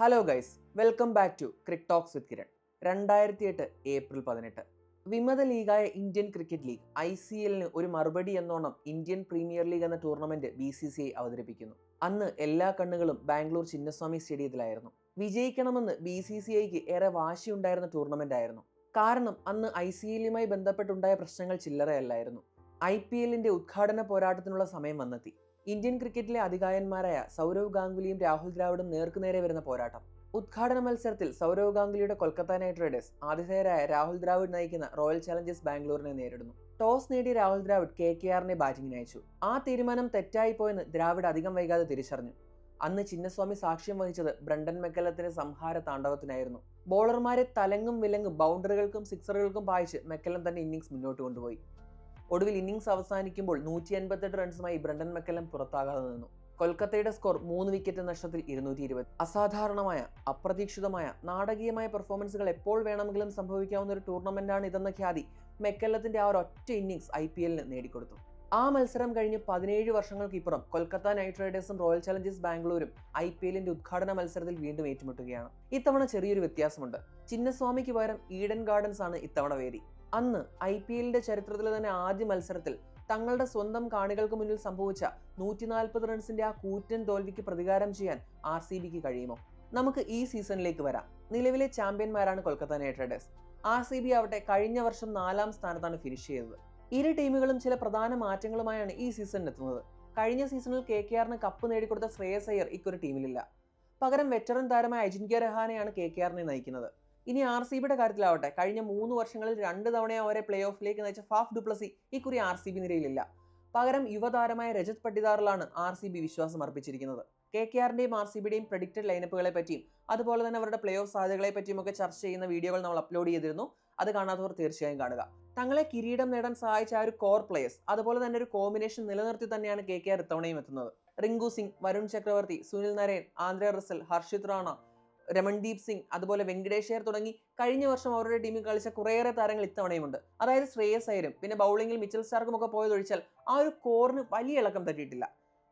Hello guys, welcome back to crick talks with Kiran. 2008 April 18 വിമത ലീഗായ Indian cricket league ICLന് ഒരു മറുപടി എന്നോണം ഇന്ത്യൻ പ്രീമിയർ ലീഗ് എന്ന ടൂർണമെന്റ് BCCI അവതരിപ്പിക്കുന്നു. അന്ന് എല്ലാ കണ്ണുകളും ബാംഗ്ലൂർ ചിന്നസ്വാമി സ്റ്റേഡിയത്തിലായിരുന്നു. വിജയിക്കണമെന്ന് BCCIക്ക് ഏറെ വാശിയുണ്ടായിരുന്ന ടൂർണമെന്റ് ആയിരുന്നു. കാരണം അന്ന് ICLയുമായി ബന്ധപ്പെട്ടുണ്ടായ പ്രശ്നങ്ങൾ ചില്ലറയല്ലായിരുന്നു. IPLന്റെ ഉദ്ഘാടന പോരാട്ടത്തിനുള്ള സമയം വന്നെത്തി. ഇന്ത്യൻ ക്രിക്കറ്റിലെ അധികായന്മാരായ സൗരവ് ഗാംഗുലിയും രാഹുൽ ദ്രാവിഡും നേർക്കുനേരെ വരുന്ന പോരാട്ടം. ഉദ്ഘാടന മത്സരത്തിൽ സൗരവ് ഗാംഗുലിയുടെ കൊൽക്കത്ത നൈറ്റ് റൈഡേഴ്സ് ആതിഥേയരായ രാഹുൽ ദ്രാവിഡ് നയിക്കുന്ന റോയൽ ചലഞ്ചേഴ്സ് ബാംഗ്ലൂരിനെ നേരിടുന്നു. ടോസ് നേടിയ രാഹുൽ ദ്രാവിഡ് KKRനെ ബാറ്റിംഗിന് അയച്ചു. ആ തീരുമാനം തെറ്റായിപ്പോയെന്ന് ദ്രാവിഡ് അധികം വൈകാതെ തിരിച്ചറിഞ്ഞു. അന്ന് ചിന്നസ്വാമി സാക്ഷ്യം വഹിച്ചത് ബ്രണ്ടൻ മെക്കല്ലത്തിന്റെ സംഹാര താണ്ഡവത്തിനായിരുന്നു. ബോളർമാരെ തലങ്ങും വിലങ്ങും ബൗണ്ടറികൾക്കും സിക്സറുകൾക്കും പായിച്ച് മെക്കല്ലം തന്റെ ഇന്നിംഗ്സ് മുന്നോട്ട് കൊണ്ടുപോയി. ഒടുവിൽ ഇന്നിംഗ്സ് അവസാനിക്കുമ്പോൾ 188 റൺസുമായി ബ്രണ്ടൻ മെക്കല്ലം പുറത്താകാതെ നിന്നു. കൊൽക്കത്തയുടെ സ്കോർ 3 വിക്കറ്റ് നഷ്ടത്തിൽ 220. അസാധാരണമായ, അപ്രതീക്ഷിതമായ, നാടകീയമായ പെർഫോമൻസുകൾ എപ്പോൾ വേണമെങ്കിലും സംഭവിക്കാവുന്ന ഒരു ടൂർണമെന്റാണ് ഇതെന്ന ഖ്യാതി മെക്കല്ലത്തിന്റെ ആ ഒരൊറ്റ ഇന്നിംഗ്സ് IPLന് നേടിക്കൊടുത്തു. ആ മത്സരം കഴിഞ്ഞ് 17 വർഷങ്ങൾക്കിപ്പുറം കൊൽക്കത്ത നൈറ്റ് റൈഡേഴ്സും റോയൽ ചലഞ്ചേഴ്സ് ബാംഗ്ലൂരും IPLന്റെ ഉദ്ഘാടന മത്സരത്തിൽ വീണ്ടും ഏറ്റുമുട്ടുകയാണ്. ഇത്തവണ ചെറിയൊരു വ്യത്യാസമുണ്ട്. ചിന്നസ്വാമിക്ക് പകരം ഈഡൻ ഗാർഡൻസ് ആണ് ഇത്തവണ വേദി. അന്ന് IPLന്റെ ചരിത്രത്തിലെ തന്നെ ആദ്യ മത്സരത്തിൽ തങ്ങളുടെ സ്വന്തം കാണികൾക്ക് മുന്നിൽ സംഭവിച്ച 140 റൺസിന്റെ ആ കൂറ്റൻ തോൽവിക്ക് പ്രതികാരം ചെയ്യാൻ RCBക്ക് കഴിയുമോ? നമുക്ക് ഈ സീസണിലേക്ക് വരാം. നിലവിലെ ചാമ്പ്യന്മാരാണ് കൊൽക്കത്ത നൈറ്റ് റൈഡേഴ്സ്. RCB ആവട്ടെ കഴിഞ്ഞ വർഷം 4ാം സ്ഥാനത്താണ് ഫിനിഷ് ചെയ്തത്. ഇരു ടീമുകളും ചില പ്രധാന മാറ്റങ്ങളുമായാണ് ഈ സീസണിൽ എത്തുന്നത്. കഴിഞ്ഞ സീസണിൽ KKRന് കപ്പ് നേടിക്കൊടുത്ത ശ്രേയസ് അയ്യർ ഇക്കൊരു ടീമിലില്ല. പകരം വെറ്ററൻ താരമായ അജിൻക്യ രഹാനെയാണ് KKRനെ നയിക്കുന്നത്. ഇനി RCBയുടെ കാര്യത്തിലാവട്ടെ കഴിഞ്ഞ 3 വർഷങ്ങളിൽ 2 തവണ അവരെ പ്ലേ ഓഫിലേക്ക് നയിച്ച ഫാഫ് ഡുപ്ലസി ഇക്കുറി RCB നിരയിലില്ല. പകരം യുവതാരമായ രജത് പട്ടിദാറിലാണ് RCB വിശ്വാസം അർപ്പിച്ചിരിക്കുന്നത്. KKRന്റെയും RCBയുടെയും പ്രഡിക്റ്റഡ് ലൈനപ്പുകളെ പറ്റിയും അതുപോലെ തന്നെ അവരുടെ പ്ലേ ഓഫ് സാധ്യതകളെ പറ്റിയും ഒക്കെ ചർച്ച ചെയ്യുന്ന വീഡിയോകൾ നമ്മൾ അപ്ലോഡ് ചെയ്തിരുന്നു. അത് കാണാത്തവർ തീർച്ചയായും കാണുക. തങ്ങളെ കിരീടം നേടാൻ സഹായിച്ച ആ ഒരു കോർ പ്ലേയേഴ്സ് അതുപോലെ തന്നെ ഒരു കോമ്പിനേഷൻ നിലനിർത്തി തന്നെയാണ് KKR ഇത്തവണയും എത്തുന്നത്. റിങ്കു സിംഗ്, വരുൺ ചക്രവർത്തി, സുനിൽ നരേൻ, ആന്ദ്രെ റസൽ, ഹർഷിത് റാണ, രമൺദീപ് സിംഗ്, അതുപോലെ വെങ്കടേഷ് അയ്യർ തുടങ്ങി കഴിഞ്ഞ വർഷം അവരുടെ ടീമിൽ കളിച്ച കുറേയേറെ താരങ്ങൾ ഇത്തവണയുമുണ്ട്. അതായത് ശ്രേയസ് അയ്യരും പിന്നെ ബൗളിംഗിൽ മിച്ചൽ സ്റ്റാർക്കും ഒക്കെ പോയതൊഴിച്ചാൽ ആ ഒരു കോറിന് വലിയ ഇളക്കം തട്ടിയിട്ടില്ല.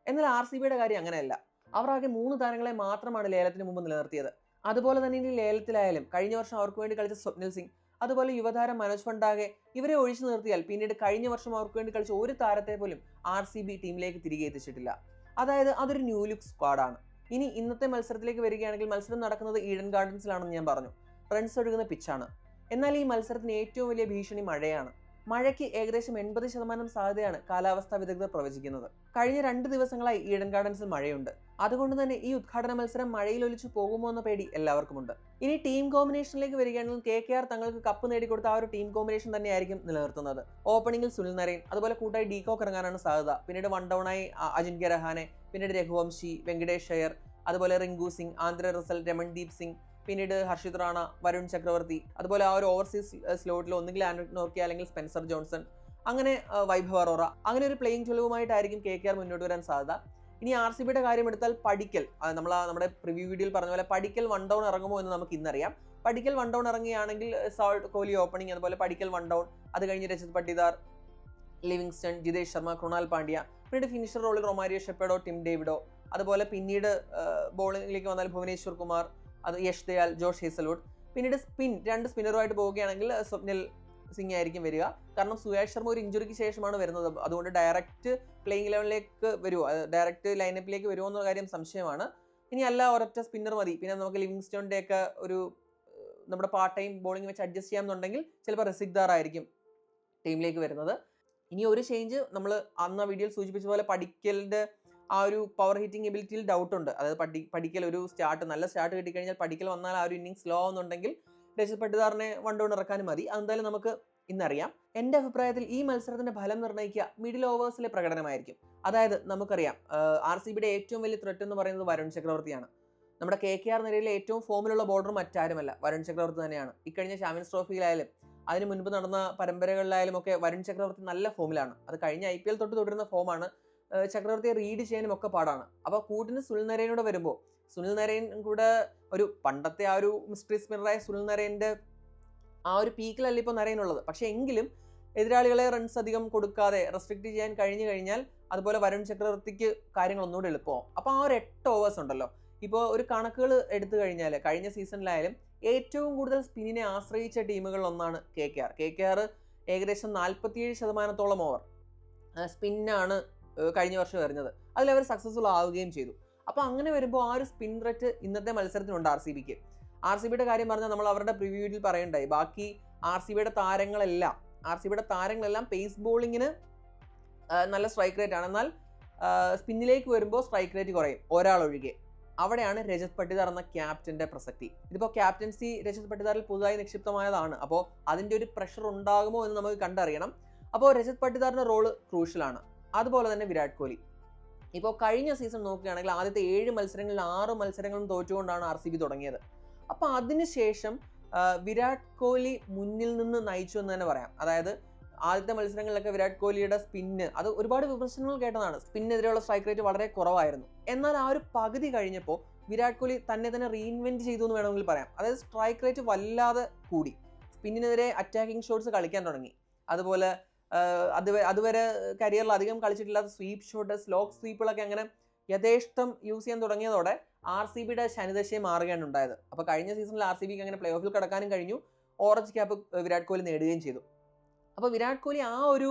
എന്നാൽ RCBയുടെ കാര്യം അങ്ങനെയല്ല. അവർ ആകെ 3 താരങ്ങളെ മാത്രമാണ് ലേലത്തിന് മുമ്പ് നിലനിർത്തിയത്. അതുപോലെ തന്നെ ഇനി ലേലത്തിലായാലും കഴിഞ്ഞ വർഷം അവർക്ക് വേണ്ടി കളിച്ച സ്വപ്നിൽ സിംഗ്, അതുപോലെ യുവതാരം മനോജ് ഫണ്ടാഗെ ഇവരെ ഒഴിച്ചു നിർത്തിയാൽ പിന്നീട് കഴിഞ്ഞ വർഷം അവർക്ക് വേണ്ടി കളിച്ച ഒരു താരത്തെ പോലും RCB ടീമിലേക്ക് തിരികെ എത്തിച്ചിട്ടില്ല. അതായത് അതൊരു ന്യൂ ലുക്ക് സ്ക്വാഡാണ്. ഇനി ഇന്നത്തെ മത്സരത്തിലേക്ക് വരികയാണെങ്കിൽ മത്സരം നടക്കുന്നത് ഈഡൻ ഗാർഡൻസിലാണെന്ന് ഞാൻ പറഞ്ഞു. റൺസ് ഒഴുകുന്ന പിച്ചാണ്. എന്നാൽ ഈ മത്സരത്തിന് ഏറ്റവും വലിയ ഭീഷണി മഴയാണ്. മഴയ്ക്ക് ഏകദേശം 80% സാധ്യതയാണ് കാലാവസ്ഥാ വിദഗ്ധർ പ്രവചിക്കുന്നത്. കഴിഞ്ഞ 2 ദിവസങ്ങളായി ഈഡൻ ഗാർഡൻസിൽ മഴയുണ്ട്. അതുകൊണ്ട് തന്നെ ഈ ഉദ്ഘാടന മത്സരം മഴയിൽ ഒലിച്ചു പോകുമോ എന്ന പേടി എല്ലാവർക്കുമുണ്ട്. ഇനി ടീം കോമ്പിനേഷനിലേക്ക് വരികയാണെങ്കിൽ KKR തങ്ങൾക്ക് കപ്പ് നേടിക്കൊടുത്ത ആ ഒരു ടീം കോമ്പിനേഷൻ തന്നെയായിരിക്കും നിലനിർത്തുന്നത്. ഓപ്പണിംഗിൽ സുനിൽ നരേൻ, അതുപോലെ കൂട്ടായി ഡീകോക്ക് ഇറങ്ങാനാണ് സാധ്യത. പിന്നീട് വൺ ഡൗണായി അജിൻക്യ രഹാനെ, പിന്നീട് രഘുവംശി, വെങ്കടേഷ് അയ്യർ, അതുപോലെ റിങ്കു സിംഗ്, ആന്ദ്രെ റസൽ, രമൺദീപ് സിംഗ്, പിന്നീട് ഹർഷിത് റാണ, വരുൺ ചക്രവർത്തി, അതുപോലെ ആ ഒരു ഓവർസീസ് സ്ലോട്ടിൽ ഒന്നുകിൽ ആൻഡ്രിക് നോർക്കിയ അല്ലെങ്കിൽ സ്പെൻസർ ജോൺസൺ, അങ്ങനെ വൈഭവ് അറോറ, അങ്ങനെ ഒരു പ്ലേയിങ് ചൊലവുമായിട്ടായിരിക്കും KKR മുന്നോട്ട് വരാൻ സാധ്യത. ഇനി RCBയുടെ കാര്യം എടുത്താൽ പടിക്കൽ, നമ്മുടെ പ്രിവ്യൂ വീഡിയോയിൽ പറഞ്ഞ പോലെ പടിക്കൽ വൺ ഡൗൺ ഇറങ്ങുമോ എന്ന് നമുക്ക് ഇന്നറിയാം. പടിക്കൽ വൺ ഡൗൺ ഇറങ്ങുകയാണെങ്കിൽ സൗത്ത് കോഹ്ലി ഓപ്പണിംഗ്, അതുപോലെ പടിക്കൽ വൺ ഡൗൺ, അത് കഴിഞ്ഞ് രജത് പട്ടിദാർ, ലിവിങ്സ്റ്റൺ, ജിതേഷ് ശർമ്മ, കൃണാൽ പാണ്ഡ്യ, പിന്നീട് ഫിനിഷർ റോളിൽ റൊമാരിയോ ഷെപ്പേഡോ, ടിം ഡേവിഡോ, അതുപോലെ പിന്നീട് ബോളിംഗിലേക്ക് വന്നാൽ ഭുവനേശ്വർ കുമാർ, അത് യഷ് ദയാൽ, ജോഷ് ഹേസൽവുഡ്, പിന്നീട് 2 സ്പിന്നറുമായിട്ട് പോവുകയാണെങ്കിൽ സ്വപ്നിൽ സിംഗ് ആയിരിക്കും വരിക. കാരണം സുയാഷ് ശർമ്മ ഒരു ഇഞ്ചുറിക്ക് ശേഷമാണ് വരുന്നത്. അതുകൊണ്ട് ഡയറക്റ്റ് പ്ലേയിങ് ലെവലിലേക്ക് വരുമോ, ഡയറക്റ്റ് ലൈനപ്പിലേക്ക് വരുമോ എന്ന കാര്യം സംശയമാണ്. ഇനി അല്ല ഒരൊറ്റ സ്പിന്നർ മതി, പിന്നെ നമുക്ക് ലിവിങ്സ്റ്റോണിന്റെ ഒക്കെ ഒരു നമ്മുടെ പാർട്ട് ടൈം ബോളിംഗ് വെച്ച് അഡ്ജസ്റ്റ് ചെയ്യാമെന്നുണ്ടെങ്കിൽ ചിലപ്പോൾ റസിഖ്ദാർ ആയിരിക്കും ടീമിലേക്ക് വരുന്നത്. ഇനി ഒരു ചേഞ്ച് നമ്മൾ അന്ന് വീഡിയോയിൽ സൂചിപ്പിച്ച പോലെ പടിക്കലിന്റെ ആ ഒരു പവർ ഹിറ്റിംഗ് എബിലിറ്റിയിൽ ഡൗട്ട് ഉണ്ട്. അതായത് പടിക്കൽ ഒരു നല്ല സ്റ്റാർട്ട് കിട്ടിക്കഴിഞ്ഞാൽ പടിക്കൽ വന്നാൽ ആ ഒരു ഇന്നിംഗ്സ് സ്ലോ ആവുന്നുണ്ടെങ്കിൽ രജത് പട്ടിദാറിനെ വൺ ഡൗൺ ഇറക്കാനും മതി. അതെന്തായാലും നമുക്ക് ഇന്നറിയാം. എൻ്റെ അഭിപ്രായത്തിൽ ഈ മത്സരത്തിന്റെ ഫലം നിർണ്ണയിക്കുക മിഡിൽ ഓവേഴ്സിലെ പ്രകടനമായിരിക്കും. അതായത് നമുക്കറിയാം RCBയുടെ ഏറ്റവും വലിയ ത്രെറ്റ് എന്ന് പറയുന്നത് വരുൺ ചക്രവർത്തിയാണ്. നമ്മുടെ KKR നിരയിലെ ഏറ്റവും ഫോമിലുള്ള ബോളർ മറ്റാരുമല്ല, വരുൺ ചക്രവർത്തി തന്നെയാണ്. ഇക്കഴിഞ്ഞ ചാമ്പ്യൻസ് ട്രോഫിയിലായാലും അതിന് മുൻപ് നടന്ന പരമ്പരകളിലായാലും ഒക്കെ വരുൺ ചക്രവർത്തി നല്ല ഫോമിലാണ്. അത് കഴിഞ്ഞ IPL തൊട്ട് തുടരുന്ന ഫോമാണ്. ചക്രവർത്തിയെ റീഡ് ചെയ്യാനും ഒക്കെ പാടാണ്. അപ്പോൾ കൂട്ടിന് സുനിൽ നരേനൂടെ വരുമ്പോൾ സുനിൽ നരേൻ കൂടെ ഒരു പണ്ടത്തെ ആ ഒരു മിസ്റ്ററി സ്പിന്നറായ സുനിൽ നരേൻ്റെ ആ ഒരു പീക്കിലല്ല ഇപ്പോൾ നരേനുള്ളത്. പക്ഷേ എങ്കിലും എതിരാളികളെ റൺസ് അധികം കൊടുക്കാതെ റെസ്ട്രിക്റ്റ് ചെയ്യാൻ കഴിഞ്ഞാൽ അതുപോലെ വരുൺ ചക്രവർത്തിക്ക് കാര്യങ്ങൾ ഒന്നുകൂടി എളുപ്പമാവും. അപ്പോൾ ആ ഒരു 8 ഓവേഴ്സ് ഉണ്ടല്ലോ, ഇപ്പോൾ ഒരു കണക്കുകൾ എടുത്തു കഴിഞ്ഞാൽ കഴിഞ്ഞ സീസണിലായാലും ഏറ്റവും കൂടുതൽ സ്പിന്നിനെ ആശ്രയിച്ച ടീമുകളിൽ ഒന്നാണ് KKR. ഏകദേശം 47% ഓവർ സ്പിന്നാണ് കഴിഞ്ഞ വർഷം വരുന്നത്. അതിലവർ സക്സസ്ഫുൾ ആവുകയും ചെയ്തു. അപ്പോൾ അങ്ങനെ വരുമ്പോൾ ആ ഒരു സ്പിൻ ത്രെറ്റ് ഇന്നത്തെ മത്സരത്തിനുണ്ട് RCBക്ക്. RCBയുടെ കാര്യം പറഞ്ഞാൽ നമ്മൾ അവരുടെ പ്രിവ്യൂവിൽ പറയണ്ടായി. ബാക്കി RCBയുടെ താരങ്ങളെല്ലാം പേസ് ബോളിങ്ങിന് നല്ല സ്ട്രൈക്ക് റേറ്റ് ആണ്. എന്നാൽ സ്പിന്നിലേക്ക് വരുമ്പോൾ സ്ട്രൈക്ക് റേറ്റ് കുറയും, ഒരാളൊഴികെ. അവിടെയാണ് രജത് പട്ടിദാർ എന്ന ക്യാപ്റ്റന്റെ പ്രസക്തി. ഇതിപ്പോൾ ക്യാപ്റ്റൻസി രജത് പട്ടിദാറിൽ പുതുതായി നിക്ഷിപ്തമായതാണ്. അപ്പോൾ അതിൻ്റെ ഒരു പ്രഷർ ഉണ്ടാകുമോ എന്ന് നമുക്ക് കണ്ടറിയണം. അപ്പോൾ രജത് പട്ടിദാറിന്റെ റോള് ക്രൂഷ്യലാണ്. അതുപോലെ തന്നെ വിരാട് കോഹ്ലി. ഇപ്പോൾ കഴിഞ്ഞ സീസൺ നോക്കുകയാണെങ്കിൽ ആദ്യത്തെ 7 മത്സരങ്ങളിൽ 6 മത്സരങ്ങളും തോറ്റുകൊണ്ടാണ് RCB തുടങ്ങിയത്. അപ്പോൾ അതിനുശേഷം വിരാട് കോഹ്ലി മുന്നിൽ നിന്ന് നയിച്ചു എന്ന് തന്നെ പറയാം. അതായത് ആദ്യത്തെ മത്സരങ്ങളിലൊക്കെ വിരാട് കോഹ്ലിയുടെ സ്പിന്ന്, അത് ഒരുപാട് വിമർശനങ്ങൾ കേട്ടതാണ്. സ്പിന്നെതിരെയുള്ള സ്ട്രൈക്ക് റേറ്റ് വളരെ കുറവായിരുന്നു. എന്നാൽ ആ ഒരു പകുതി കഴിഞ്ഞപ്പോൾ വിരാട് കോഹ്ലി തന്നെ റീഇൻവെന്റ് ചെയ്തു എന്ന് വേണമെങ്കിൽ പറയാം. അതായത് സ്ട്രൈക്ക് റേറ്റ് വല്ലാതെ കൂടി, സ്പിന്നിനെതിരെ അറ്റാക്കിംഗ് ഷോട്ട്സ് കളിക്കാൻ തുടങ്ങി. അതുപോലെ അതുവരെ കരിയറിൽ അധികം കളിച്ചിട്ടില്ലാത്ത സ്വീപ്പ് ഷോട്ട്, സ്ലോക്ക് സ്വീപ്പുകളൊക്കെ അങ്ങനെ യഥേഷ്ടം യൂസ് ചെയ്യാൻ തുടങ്ങിയതോടെ RCBയുടെ ശനിദശയെ മാറുകയാണ് ഉണ്ടായത്. അപ്പോൾ കഴിഞ്ഞ സീസണിൽ RCBക്ക് അങ്ങനെ പ്ലേ ഓഫിൽ കടക്കാനും കഴിഞ്ഞു, ഓറഞ്ച് ക്യാപ്പ് വിരാട് കോഹ്ലി നേടുകയും ചെയ്തു. അപ്പോൾ വിരാട് കോഹ്ലി ആ ഒരു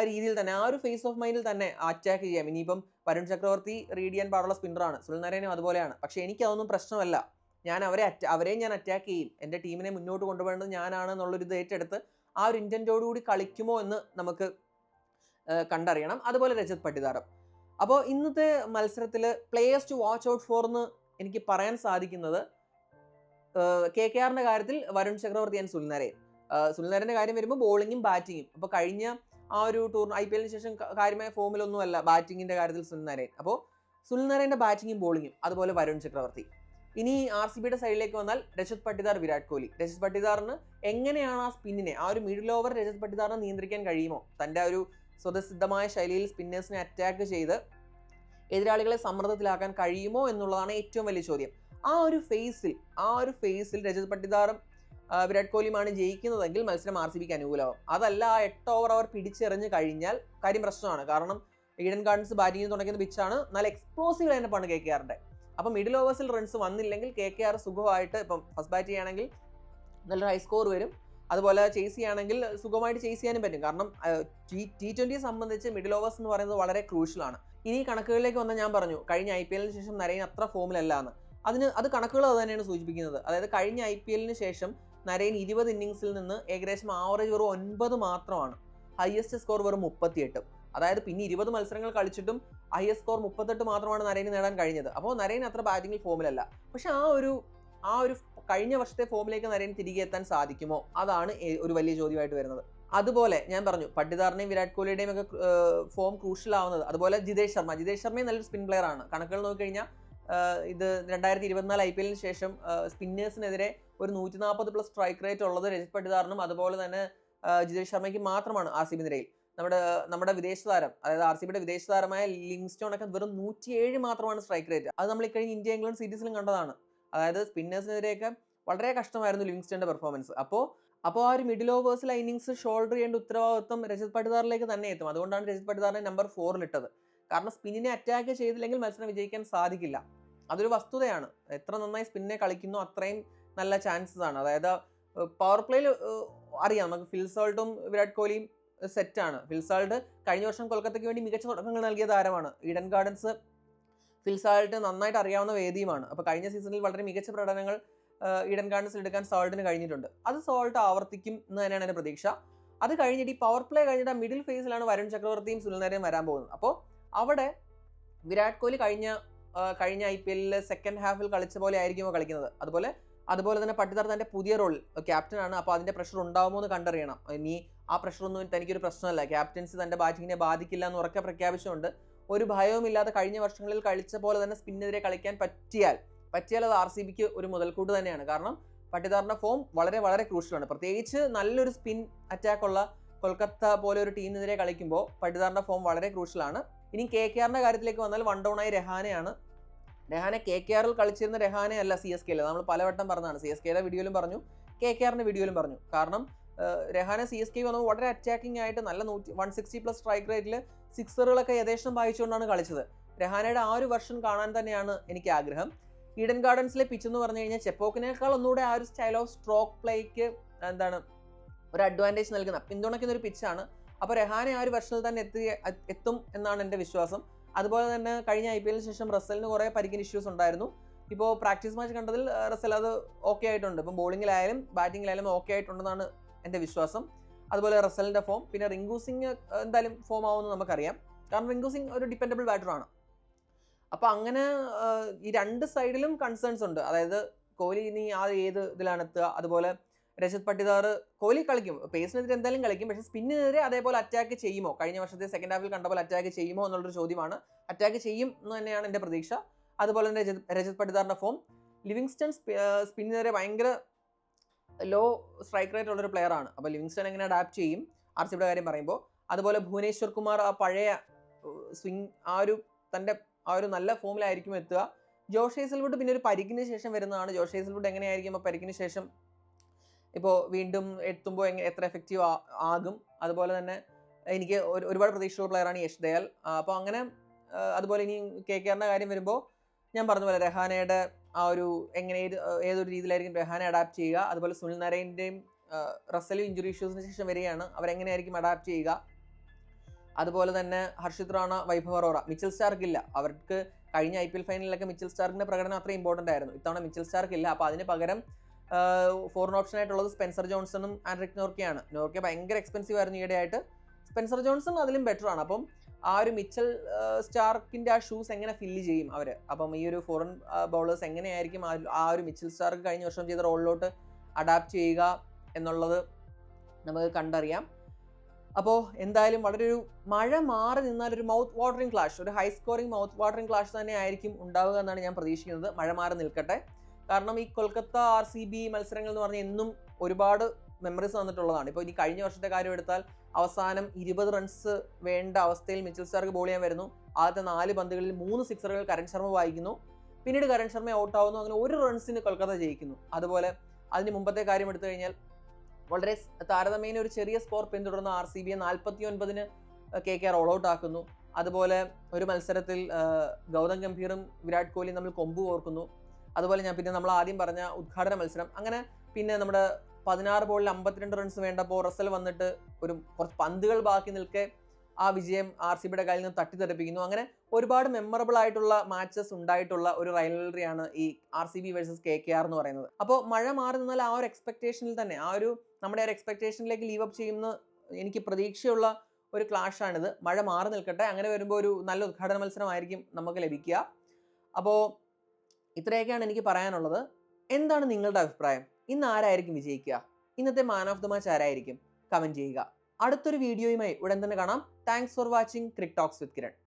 രീതിയിൽ തന്നെ, ആ ഒരു ഫേസ് ഓഫ് മൈൻഡിൽ തന്നെ അറ്റാക്ക് ചെയ്യാം. ഇനിയിപ്പം വരുൺ ചക്രവർത്തി റീഡ് ചെയ്യാൻ പാടുള്ള സ്പിന്നറാണ്, സുനിൽ നരേനും അതുപോലെയാണ്. പക്ഷേ എനിക്കതൊന്നും പ്രശ്നമല്ല. ഞാൻ അവരെ ഞാൻ അറ്റാക്ക് ചെയ്യും, എൻ്റെ ടീമിനെ മുന്നോട്ട് കൊണ്ടുപോകേണ്ടത് ഞാനാണ് എന്നുള്ളൊരു ഇത് ഏറ്റെടുത്ത് ആ ഒരു ഇൻറ്റൻറ്റോടുകൂടി കളിക്കുമോ എന്ന് നമുക്ക് കണ്ടറിയണം. അതുപോലെ രജത് പട്ടിദാറും. അപ്പോൾ ഇന്നത്തെ മത്സരത്തിൽ players to watch out for എന്ന് എനിക്ക് പറയാൻ സാധിക്കുന്നത് KKRന്റെ കാര്യത്തിൽ വരുൺ ചക്രവർത്തി ആൻഡ് സുനിൽ നരേൻ. സുനിൽ നരേൻ്റെ കാര്യം വരുമ്പോൾ ബോളിങ്ങും ബാറ്റിങ്ങും. അപ്പോൾ കഴിഞ്ഞ ആ ഒരു IPL ശേഷം കാര്യമായ ഫോമിലൊന്നുമല്ല ബാറ്റിങ്ങിൻ്റെ കാര്യത്തിൽ സുനിൽ നരേൻ. അപ്പോൾ സുനിൽ നരേൻ്റെ ബാറ്റിങ്ങും ബോളിങ്ങും, അതുപോലെ വരുൺ ചക്രവർത്തി. ഇനി RCBയുടെ സൈഡിലേക്ക് വന്നാൽ രജത് പട്ടിദാർ, വിരാട് കോഹ്ലി. രജത് പട്ടിദാറിന് എങ്ങനെയാണ് ആ സ്പിന്നിനെ, ആ ഒരു മിഡിൽ ഓവർ രജത് പട്ടിദാറിനെ നിയന്ത്രിക്കാൻ കഴിയുമോ? തൻ്റെ ആ ഒരു സ്വതസിദ്ധമായ ശൈലിയിൽ സ്പിന്നേഴ്സിനെ അറ്റാക്ക് ചെയ്ത് എതിരാളികളെ സമ്മർദ്ദത്തിലാക്കാൻ കഴിയുമോ എന്നുള്ളതാണ് ഏറ്റവും വലിയ ചോദ്യം. ആ ഒരു ഫേസിൽ രജത് പട്ടിദാറും വിരാട് കോഹ്ലിയുമാണ് ജയിക്കുന്നതെങ്കിൽ മത്സരം RCBക്ക് അനുകൂലമാവും. അതല്ല, ആ 8 ഓവർ അവർ പിടിച്ചെറിഞ്ഞ് കഴിഞ്ഞാൽ കാര്യം പ്രശ്നമാണ്. കാരണം ഈഡൻ ഗാർഡൻസ് ബാറ്റിംഗ് തുടങ്ങിയ പിച്ചാണ്, നല്ല എക്സ്പ്ലോസീവ് ലൈനപ്പാണ് KKRന്റെ. അപ്പോൾ മിഡിൽ ഓവേഴ്സിൽ റൺസ് വന്നില്ലെങ്കിൽ KKR സുഖമായിട്ട്, ഇപ്പം ഫസ്റ്റ് ബാറ്റ് ചെയ്യുകയാണെങ്കിൽ നല്ലൊരു ഹൈ സ്കോർ വരും. അതുപോലെ ചേസ് ചെയ്യുകയാണെങ്കിൽ സുഖമായിട്ട് ചേസ് ചെയ്യാനും പറ്റും. കാരണം T20യെ സംബന്ധിച്ച് മിഡിൽ ഓവേഴ്സ് എന്ന് പറയുന്നത് വളരെ ക്രൂഷ്യലാണ്. ഇനി കണക്കുകളിലേക്ക് വന്നാൽ ഞാൻ പറഞ്ഞു കഴിഞ്ഞ IPLന് ശേഷം നരേൻ അത്ര ഫോമിലല്ല എന്ന്. അത് കണക്കുകൾ അത് തന്നെയാണ് സൂചിപ്പിക്കുന്നത്. അതായത് കഴിഞ്ഞ IPLന് ശേഷം നരേൻ 20 ഇന്നിങ്സിൽ നിന്ന് ഏകദേശം ആവറേജ് വെറും 9 മാത്രമാണ്. ഹയസ്റ്റ് സ്കോർ വെറും 38. അതായത് പിന്നെ 20 മത്സരങ്ങൾ കളിച്ചിട്ടും ഹയസ്റ്റ് സ്കോർ 38 മാത്രമാണ് നരേന് നേടാൻ കഴിഞ്ഞത്. അപ്പോൾ നരേൻ അത്ര ബാറ്റിങ്ങിൽ ഫോമിലല്ല. പക്ഷെ ആ ഒരു കഴിഞ്ഞ വർഷത്തെ ഫോമിലേക്ക് നരേൻ തിരികെ എത്താൻ സാധിക്കുമോ? അതാണ് ഒരു വലിയ ചോദ്യമായിട്ട് വരുന്നത്. അതുപോലെ ഞാൻ പറഞ്ഞു പട്ടിദാറിനെയും വിരാട് കോഹ്ലിയുടെയും ഒക്കെ ഫോം ക്രൂഷ്യൽ ആവുന്നത്. അതുപോലെ ജിതേഷ് ശർമ്മയും നല്ലൊരു സ്പിൻ പ്ലെയർ ആണ്. കണക്കുകൾ നോക്കിക്കഴിഞ്ഞാൽ ഇത് 2024 IPLന് ശേഷം സ്പിന്നേഴ്സിനെതിരെ ഒരു 140+ സ്ട്രൈക്ക് റേറ്റ് ഉള്ളത് രജത് പട്ടിദാറിനും അതുപോലെ തന്നെ ജിതേഷ് ശർമ്മയ്ക്ക് മാത്രമാണ് RCB നിരയിൽ. നമ്മുടെ വിദേശ താരം, അതായത് RCBയുടെ വിദേശ താരമായ ലിങ്സ്റ്റോൺ ഒക്കെ വെറും 107 മാത്രമാണ് സ്ട്രൈക്ക് റേറ്റ്. അത് നമ്മൾ ഇക്കഴിഞ്ഞ ഇന്ത്യ ഇംഗ്ലണ്ട് സീരീസിലും കണ്ടതാണ്. അതായത് സ്പിന്നേഴ്സിനെതിരെയൊക്കെ വളരെ കഷ്ടമായിരുന്നു ലിങ്സ്റ്റോന്റെ പെർഫോമൻസ്. അപ്പോൾ ആ ഒരു മിഡിൽ ഓവേഴ്സിലെ ഇന്നിങ്സ് ഷോൾഡർ ചെയ്യേണ്ട ഉത്തരവാദിത്വം രജത് പട്ടിദാറിലേക്ക് തന്നെ എത്തും. അതുകൊണ്ടാണ് രജത് പട്ടിദാറിനെ നമ്പർ 4 ഇട്ടത്. കാരണം സ്പിന്നിനെ അറ്റാക്ക് ചെയ്തില്ലെങ്കിൽ മത്സരം വിജയിക്കാൻ സാധിക്കില്ല. അതൊരു വസ്തുതയാണ്. എത്ര നന്നായി സ്പിന്നെ കളിക്കുന്നു അത്രയും നല്ല ചാൻസസ് ആണ്. അതായത് പവർ പ്ലേയിൽ അറിയാം നമുക്ക് ഫിൽ സോൾട്ടും വിരാട് കോഹ്ലിയും സെറ്റാണ്. ഫിൽ സോൾട്ട് കഴിഞ്ഞ വർഷം കൊൽക്കത്തയ്ക്ക് വേണ്ടി മികച്ച തുടക്കങ്ങൾ നൽകിയ താരമാണ്. ഈഡൻ ഗാർഡൻസ് ഫിൽ സോൾട്ട് നന്നായിട്ട് അറിയാവുന്ന വേദിയുമാണ്. അപ്പോൾ കഴിഞ്ഞ സീസണിൽ വളരെ മികച്ച പ്രകടനങ്ങൾ ഈഡൻ ഗാർഡൻസിൽ എടുക്കാൻ സോൾട്ടിന് കഴിഞ്ഞിട്ടുണ്ട്. അത് സോൾട്ട് ആവർത്തിക്കും എന്ന് തന്നെയാണ് എൻ്റെ പ്രതീക്ഷ. അത് കഴിഞ്ഞിട്ട് ഈ പവർ പ്ലേ കഴിഞ്ഞിട്ട് മിഡിൽ ഫേസിലാണ് വരുൺ ചക്രവർത്തിയും സുനിൽ നരേനും വരാൻ പോകുന്നത്. അപ്പോൾ അവിടെ വിരാട് കോഹ്ലി കഴിഞ്ഞ IPLൽ സെക്കൻഡ് ഹാഫിൽ കളിച്ച പോലെ ആയിരിക്കുമോ കളിക്കുന്നത്. അതുപോലെ തന്നെ പട്ടിദാർ തൻ്റെ പുതിയ റോൾ ക്യാപ്റ്റനാണ്. അപ്പോൾ അതിൻ്റെ പ്രഷർ ഉണ്ടാകുമോ എന്ന് കണ്ടറിയണം. ഇനി ആ പ്രഷറൊന്നും തനിക്കൊരു പ്രശ്നമല്ല. ക്യാപ്റ്റൻസി തൻ്റെ ബാറ്റിങ്ങിനെ ബാധിക്കില്ല എന്ന് ഉറക്കെ പ്രഖ്യാപിച്ചുകൊണ്ട് ഒരു ഭയവുമില്ലാതെ കഴിഞ്ഞ വർഷങ്ങളിൽ കളിച്ച പോലെ തന്നെ സ്പിന്നെതിരെ കളിക്കാൻ പറ്റിയാൽ അത് RCBക്ക് ഒരു മുതൽക്കൂട്ട് തന്നെയാണ്. കാരണം പട്ടിദാറിൻ്റെ ഫോം വളരെ വളരെ ക്രൂഷ്യലാണ്. പ്രത്യേകിച്ച് നല്ലൊരു സ്പിൻ അറ്റാക്കുള്ള കൊൽക്കത്ത പോലെ ഒരു ടീമിനെതിരെ കളിക്കുമ്പോൾ പട്ടിദാറിൻ്റെ ഫോം വളരെ ക്രൂഷ്യലാണ്. ഇനി KKRന്റെ കാര്യത്തിലേക്ക് വന്നാൽ വൺ ഡൗൺ ആയി രഹാനെ. KKRൽ കളിച്ചിരുന്ന രഹാനെ അല്ല CSKയിൽ. നമ്മൾ പലവട്ടം പറഞ്ഞതാണ്. CSKയുടെ വീഡിയോയിലും പറഞ്ഞു, KKRന്റെ വീഡിയോയിലും പറഞ്ഞു. കാരണം രഹാനെ CSK വന്നപ്പോൾ വളരെ അറ്റാക്കിംഗ് ആയിട്ട് നല്ല 160+ സ്ട്രൈക്ക് റേറ്റിൽ സിക്സറുകളൊക്കെ യഥേഷ്ടം വായിച്ചുകൊണ്ടാണ് കളിച്ചത്. രഹാനയുടെ ആ ഒരു വെർഷൻ കാണാൻ തന്നെയാണ് എനിക്ക് ആഗ്രഹം. ഈഡൻ ഗാർഡൻസിലെ പിച്ച് എന്ന് പറഞ്ഞു കഴിഞ്ഞാൽ ചെപ്പോക്കിനേക്കാൾ ഒന്നുകൂടെ ആ ഒരു സ്റ്റൈൽ ഓഫ് സ്ട്രോക്ക് പ്ലേക്ക് എന്താണ് ഒരു അഡ്വാൻറ്റേജ് പിന്തുണയ്ക്കുന്ന ഒരു പിച്ചാണ്. അപ്പോൾ രഹാനെ ആ ഒരു വെർഷനിൽ തന്നെ എത്തും എന്നാണ് എൻ്റെ വിശ്വാസം. അതുപോലെ തന്നെ കഴിഞ്ഞ IPL ശേഷം റസലിന് കുറേ പരിക്കിന് ഇഷ്യൂസ് ഉണ്ടായിരുന്നു. ഇപ്പോൾ പ്രാക്ടീസ് മാച്ച് കണ്ടതിൽ റസൽ അത് ഓക്കെ ആയിട്ടുണ്ട്. ഇപ്പം ബോളിങ്ങിലായാലും ബാറ്റിങ്ങിലായാലും ഓക്കെ ആയിട്ടുണ്ടെന്നാണ് എൻ്റെ വിശ്വാസം. അതുപോലെ റസലിൻ്റെ ഫോം, പിന്നെ റിങ്കു സിംഗ് എന്തായാലും ഫോം ആവുമെന്ന് നമുക്കറിയാം. കാരണം റിങ്കു സിംഗ് ഒരു ഡിപ്പെൻഡബിൾ ബാറ്ററാണ്. അപ്പോൾ അങ്ങനെ ഈ രണ്ട് സൈഡിലും കൺസേൺസ് ഉണ്ട്. അതായത് കോഹ്ലി ഇനി ഏത് ഇതിലാണ് എത്തുക, അതുപോലെ രജത് പട്ടിദാർ കോഹ്ലി കളിക്കും, പേസിനെതിരെ എന്തായാലും കളിക്കും, പക്ഷേ സ്പിന്നിനെതിരെ അതേപോലെ അറ്റാക്ക് ചെയ്യുമോ, കഴിഞ്ഞ വർഷത്തെ സെക്കൻഡ് ഹാഫിൽ കണ്ട പോലെ അറ്റാക്ക് ചെയ്യുമോ എന്നുള്ളൊരു ചോദ്യമാണ്. അറ്റാക്ക് ചെയ്യും എന്ന് തന്നെയാണ് എൻ്റെ പ്രതീക്ഷ. അതുപോലെ തന്നെ രജത് പട്ടിദാറിൻ്റെ ഫോം, ലിവിങ്സ്റ്റൺ സ്പിന്നിനെതിരെ ഭയങ്കര ലോ സ്ട്രൈക്ക് റേറ്റ് ഉള്ളൊരു പ്ലെയർ ആണ്. അപ്പോൾ ലിവിങ്സ്റ്റൺ എങ്ങനെ അഡാപ്റ്റ് ചെയ്യും RCBയുടെ കാര്യം പറയുമ്പോൾ. അതുപോലെ ഭുവനേശ്വർ കുമാർ ആ പഴയ സ്വിങ് ആ ഒരു നല്ല ഫോമിലായിരിക്കും എത്തുക. ജോഷ് ഹേസൽവുഡ് പിന്നെ ഒരു പരിക്കിന് ശേഷം വരുന്നതാണ്. ജോഷ് ഹേസൽവുഡ് എങ്ങനെയായിരിക്കും ആ പരിക്കിന് ശേഷം ഇപ്പോൾ വീണ്ടും എത്തുമ്പോൾ എത്ര എഫക്റ്റീവ് ആകും. അതുപോലെ തന്നെ എനിക്ക് ഒരുപാട് പ്രതീക്ഷയുള്ള പ്ലെയറാണ് യശ് ദയാൽ. അപ്പോൾ അങ്ങനെ അതുപോലെ ഇനി KKRന്റെ കാര്യം വരുമ്പോൾ ഞാൻ പറഞ്ഞ പോലെ രഹാനയുടെ ആ ഒരു ഏതൊരു രീതിയിലായിരിക്കും രഹാനെ അഡാപ്റ്റ് ചെയ്യുക. അതുപോലെ സുനിൽ നരൈൻ്റെയും റസലും ഇഞ്ചുറി ഇഷ്യൂസിന് ശേഷം വരികയാണ്, അവരെങ്ങനെയായിരിക്കും അഡാപ്റ്റ് ചെയ്യുക. അതുപോലെ തന്നെ ഹർഷിത് റാണ, വൈഭവ് അറോറ, മിച്ചൽ സ്റ്റാർക്ക് ഇല്ല. അവർക്ക് കഴിഞ്ഞ IPL ഫൈനലിലൊക്കെ മിച്ചൽ സ്റ്റാർക്കിൻ്റെ പ്രകടനം അത്ര ഇമ്പോർട്ടൻ്റ് ആയിരുന്നു. ഇത്തവണ മിച്ചൽ സ്റ്റാർക്ക് ഇല്ല. അപ്പോൾ അതിന് പകരം ഫോറിൻ ഓപ്ഷൻ ആയിട്ടുള്ളത് സ്പെൻസർ ജോൺസണും ആൻഡ്രിക് നോർക്കയാണ്. നോർക്ക ഭയങ്കര എക്സ്പെൻസീവ് ആയിരുന്നു ഈയിടെയായിട്ട്. സ്പെൻസർ ജോൺസൺ അതിലും ബെറ്റർ ആണ്. അപ്പം ആ ഒരു മിച്ചൽ സ്റ്റാർക്കിൻ്റെ ആ ഷൂസ് എങ്ങനെ ഫില്ല് ചെയ്യും അവർ? അപ്പം ഈ ഒരു ഫോറിൻ ബൗളേഴ്സ് എങ്ങനെയായിരിക്കും ആ ഒരു മിച്ചൽ സ്റ്റാർക്ക് കഴിഞ്ഞ വർഷം ചെയ്ത റോളിലോട്ട് അഡാപ്റ്റ് ചെയ്യുക എന്നുള്ളത് നമുക്ക് കണ്ടറിയാം. അപ്പോൾ എന്തായാലും വളരെ ഒരു മഴ മാറി നിന്നാൽ ഒരു മൗത്ത് വാട്ടറിംഗ് ക്ലാഷ്, ഒരു high scoring mouth watering clash തന്നെ ആയിരിക്കും ഉണ്ടാവുക എന്നാണ് ഞാൻ പ്രതീക്ഷിക്കുന്നത്. മഴ മാറി നിൽക്കട്ടെ. കാരണം ഈ കൊൽക്കത്ത RCB മത്സരങ്ങൾ എന്ന് പറഞ്ഞാൽ എന്നും ഒരുപാട് മെമ്മറീസ് വന്നിട്ടുള്ളതാണ്. ഇപ്പോൾ ഇനി കഴിഞ്ഞ വർഷത്തെ കാര്യം എടുത്താൽ അവസാനം 20 റൺസ് വേണ്ട അവസ്ഥയിൽ മിച്ചൽ സ്റ്റാർക്ക് ബോൾ ചെയ്യാൻ വരുന്നു. ആദ്യത്തെ 4 പന്തുകളിൽ 3 സിക്സറുകൾ കരൺ ശർമ്മ വായിക്കുന്നു. പിന്നീട് കരൺ ശർമ്മ ഔട്ട് ആവുന്നു. അങ്ങനെ 1 റൺസിന് കൊൽക്കത്ത ജയിക്കുന്നു. അതുപോലെ അതിന് മുമ്പത്തെ കാര്യം എടുത്തു കഴിഞ്ഞാൽ വളരെ താരതമ്യേന ഒരു ചെറിയ സ്കോർ പിന്തുടർന്ന RCBയെ 49-ന് KKR ഓൾ ഔട്ട് ആക്കുന്നു. അതുപോലെ ഒരു മത്സരത്തിൽ ഗൗതം ഗംഭീറും വിരാട് കോഹ്ലിയും തമ്മിൽ കൊമ്പ് കോർക്കുന്നു. അതുപോലെ നമ്മൾ ആദ്യം പറഞ്ഞ ഉദ്ഘാടന മത്സരം, അങ്ങനെ പിന്നെ നമ്മുടെ 16 ബോളിൽ 52 റൺസ് വേണ്ടപ്പോൾ റസൽ വന്നിട്ട് കുറച്ച് പന്തുകൾ ബാക്കി നിൽക്കെ ആ വിജയം RCBയുടെ കയ്യിൽ നിന്ന് തട്ടിത്തെറിപ്പിക്കുന്നു. അങ്ങനെ ഒരുപാട് മെമ്മറബിൾ ആയിട്ടുള്ള മാച്ചസ് ഉണ്ടായിട്ടുള്ള ഒരു റൈവലറിയാണ് ഈ RCB വേഴ്സസ് KKR എന്ന് പറയുന്നത്. അപ്പോൾ മഴ മാറി നിന്നാൽ ആ ഒരു എക്സ്പെക്ടേഷനിൽ തന്നെ നമ്മുടെ ഒരു എക്സ്പെക്ടേഷനിലേക്ക് ലീവ് അപ്പ് ചെയ്യുന്ന എനിക്ക് പ്രതീക്ഷയുള്ള ഒരു ക്ലാഷാണിത്. മഴ മാറി നിൽക്കട്ടെ. അങ്ങനെ വരുമ്പോൾ ഒരു നല്ല ഉദ്ഘാടന മത്സരമായിരിക്കും നമുക്ക് ലഭിക്കുക. അപ്പോൾ ഇത്രയൊക്കെയാണ് എനിക്ക് പറയാനുള്ളത്. എന്താണ് നിങ്ങളുടെ അഭിപ്രായം? ഇന്ന് ആരായിരിക്കും വിജയിക്കുക? ഇന്നത്തെ മാൻ ഓഫ് ദ മാച്ച് ആരായിരിക്കും? കമൻറ്റ് ചെയ്യുക. അടുത്തൊരു വീഡിയോയുമായി ഉടൻ തന്നെ കാണാം. Thanks for watching crick talks with Kiran.